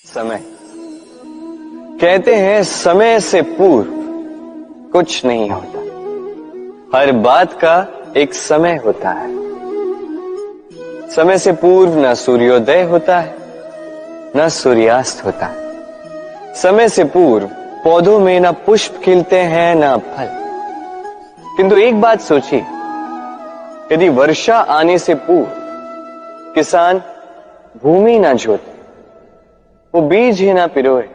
समय कहते हैं, समय से पूर्व कुछ नहीं होता। हर बात का एक समय होता है। समय से पूर्व न सूर्योदय होता है, न सूर्यास्त होता है। समय से पूर्व पौधों में न पुष्प खिलते हैं, न फल। किंतु एक बात सोचिए, यदि वर्षा आने से पूर्व किसान भूमि न जोते, वो बीज ही ना पिरोए,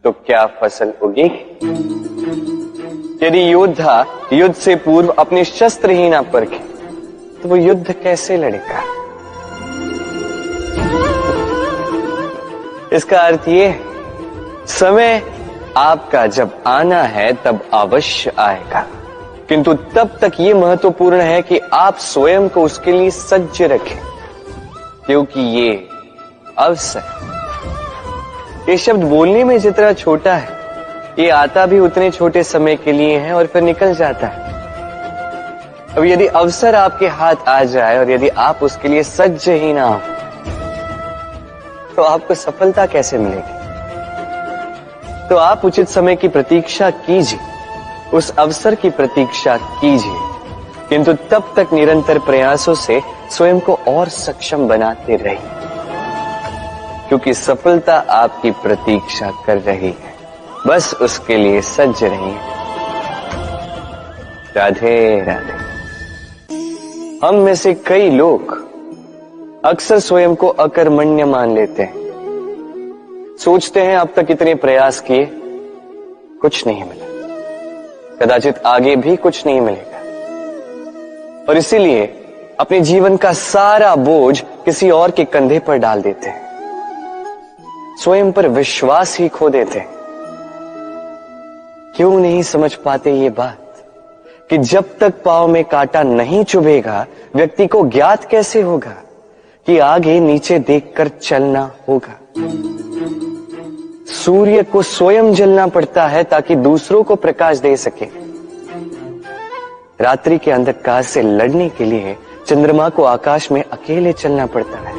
तो क्या फसल उगेगी? यदि योद्धा युद्ध से पूर्व अपने शस्त्र ही ना परखे, तो वो युद्ध कैसे लड़ेगा? इसका अर्थ ये है, समय आपका जब आना है तब अवश्य आएगा, किंतु तब तक ये महत्वपूर्ण है कि आप स्वयं को उसके लिए सज्ज रखें, क्योंकि ये अवसर, ये शब्द बोलने में जितना छोटा है, ये आता भी उतने छोटे समय के लिए है और फिर निकल जाता है। अब यदि अवसर आपके हाथ आ जाए और यदि आप उसके लिए सज्ज ही ना हो, तो आपको सफलता कैसे मिलेगी? तो आप उचित समय की प्रतीक्षा कीजिए, उस अवसर की प्रतीक्षा कीजिए, किंतु तब तक निरंतर प्रयासों से स्वयं को और सक्षम बनाते रहिए, क्योंकि सफलता आपकी प्रतीक्षा कर रही है। बस उसके लिए सज्ज रहिए। राधे राधे। हम में से कई लोग अक्सर स्वयं को अकर्मण्य मान लेते हैं। सोचते हैं अब तक इतने प्रयास किए, कुछ नहीं मिला, कदाचित आगे भी कुछ नहीं मिलेगा, और इसीलिए अपने जीवन का सारा बोझ किसी और के कंधे पर डाल देते हैं। स्वयं पर विश्वास ही खो देते हैं। क्यों नहीं समझ पाते ये बात कि जब तक पांव में कांटा नहीं चुभेगा, व्यक्ति को ज्ञात कैसे होगा कि आगे नीचे देखकर चलना होगा। सूर्य को स्वयं जलना पड़ता है ताकि दूसरों को प्रकाश दे सके। रात्रि के अंधकार से लड़ने के लिए चंद्रमा को आकाश में अकेले चलना पड़ता है।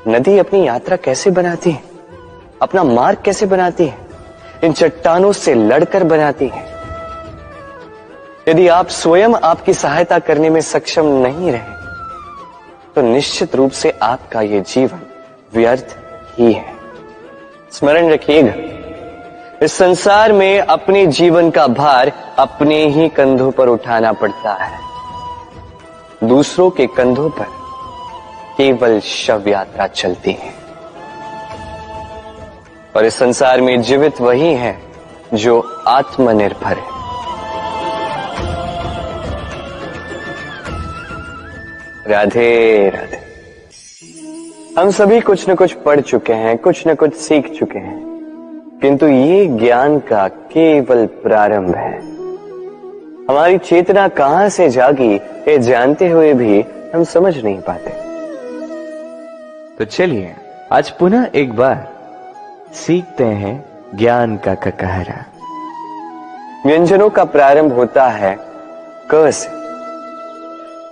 नदी अपनी यात्रा कैसे बनाती है, अपना मार्ग कैसे बनाती है? इन चट्टानों से लड़कर बनाती है। यदि आप स्वयं आपकी सहायता करने में सक्षम नहीं रहे, तो निश्चित रूप से आपका यह जीवन व्यर्थ ही है। स्मरण रखिएगा, इस संसार में अपने जीवन का भार अपने ही कंधों पर उठाना पड़ता है। दूसरों के कंधों पर केवल शव यात्रा चलती है, और इस संसार में जीवित वही है जो आत्मनिर्भर है। राधे राधे। हम सभी कुछ न कुछ पढ़ चुके हैं, कुछ न कुछ सीख चुके हैं, किंतु ये ज्ञान का केवल प्रारंभ है। हमारी चेतना कहां से जागी, ये जानते हुए भी हम समझ नहीं पाते। तो चलिए आज पुनः एक बार सीखते हैं ज्ञान का ककहरा। व्यंजनों का प्रारंभ होता है क से।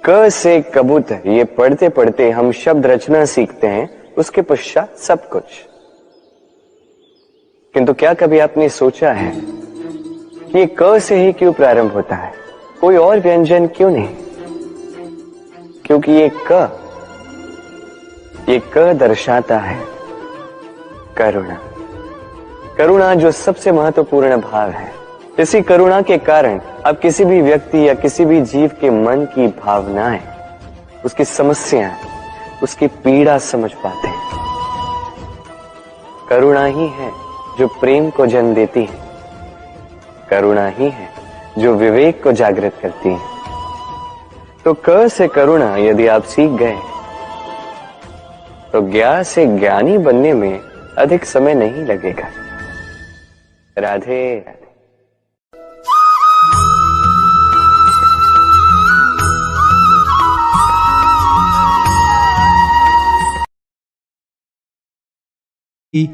क से कबूतर, ये पढ़ते पढ़ते हम शब्द रचना सीखते हैं, उसके पश्चात सब कुछ। किंतु क्या कभी आपने सोचा है कि ये क से ही क्यों प्रारंभ होता है, कोई और व्यंजन क्यों नहीं? क्योंकि ये क दर्शाता है करुणा। करुणा जो सबसे महत्वपूर्ण भाव है। इसी करुणा के कारण आप किसी भी व्यक्ति या किसी भी जीव के मन की भावनाएं, उसकी समस्याएं, उसकी पीड़ा समझ पाते हैं। करुणा ही है जो प्रेम को जन्म देती है। करुणा ही है जो विवेक को जागृत करती है। तो क से करुणा यदि आप सीख गए, तो ज्ञा से ज्ञानी बनने में अधिक समय नहीं लगेगा। राधे राधे। की